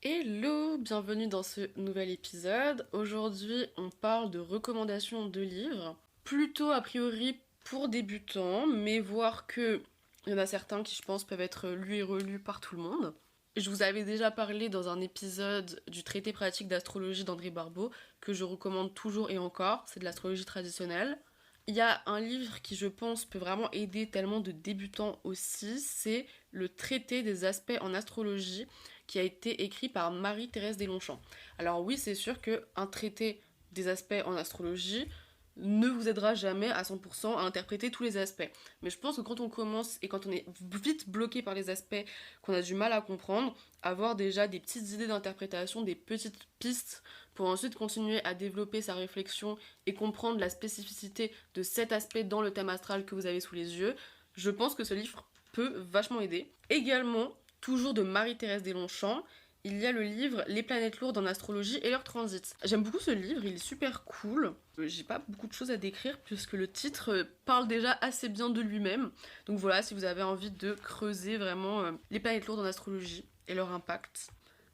Hello, bienvenue dans ce nouvel épisode. Aujourd'hui, on parle de recommandations de livres, plutôt a priori pour débutants, mais voir que il y en a certains qui, je pense, peuvent être lus et relus par tout le monde. Je vous avais déjà parlé dans un épisode du traité pratique d'astrologie d'André Barbeau, que je recommande toujours et encore, c'est de l'astrologie traditionnelle. Il y a un livre qui, je pense, peut vraiment aider tellement de débutants aussi, c'est le traité des aspects en astrologie qui a été écrit par Marie-Thérèse Deslongchamps. Alors oui, c'est sûr qu'un traité des aspects en astrologie ne vous aidera jamais à 100% à interpréter tous les aspects. Mais je pense que quand on commence et quand on est vite bloqué par les aspects qu'on a du mal à comprendre, avoir déjà des petites idées d'interprétation, des petites pistes pour ensuite continuer à développer sa réflexion et comprendre la spécificité de cet aspect dans le thème astral que vous avez sous les yeux, je pense que ce livre peut vachement aider. Également, toujours de Marie-Thérèse Deslongchamps, il y a le livre Les planètes lourdes en astrologie et leur transit. J'aime beaucoup ce livre, il est super cool. J'ai pas beaucoup de choses à décrire puisque le titre parle déjà assez bien de lui-même. Donc voilà, si vous avez envie de creuser vraiment les planètes lourdes en astrologie et leur impact.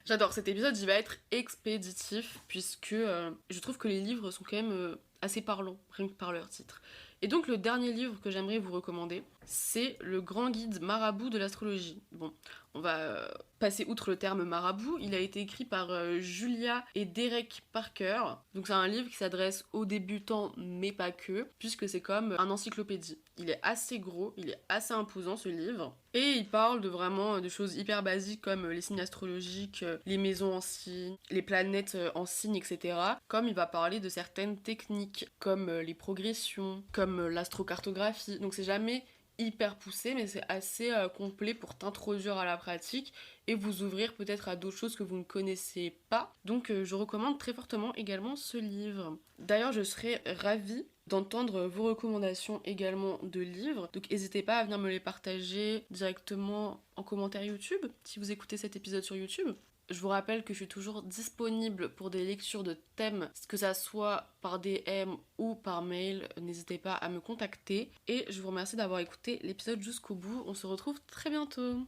J'adore cet épisode, il va être expéditif puisque je trouve que les livres sont quand même assez parlants, rien que par leur titre. Et donc le dernier livre que j'aimerais vous recommander, c'est Le Grand Guide Marabout de l'astrologie. Bon, on va passer outre le terme marabout, il a été écrit par Julia et Derek Parker. Donc c'est un livre qui s'adresse aux débutants mais pas que, puisque c'est comme un encyclopédie. Il est assez gros, il est assez imposant ce livre. Et il parle de vraiment de choses hyper basiques comme les signes astrologiques, les maisons en signes, les planètes en signes, etc. Comme il va parler de certaines techniques, comme les progressions, comme l'astrocartographie. Donc c'est jamais hyper poussé, mais c'est assez complet pour t'introduire à la pratique et vous ouvrir peut-être à d'autres choses que vous ne connaissez pas. Donc je recommande très fortement également ce livre. D'ailleurs, je serais ravie d'entendre vos recommandations également de livres. Donc n'hésitez pas à venir me les partager directement en commentaire YouTube si vous écoutez cet épisode sur YouTube. Je vous rappelle que je suis toujours disponible pour des lectures de thèmes, que ça soit par DM ou par mail. N'hésitez pas à me contacter. Et je vous remercie d'avoir écouté l'épisode jusqu'au bout. On se retrouve très bientôt.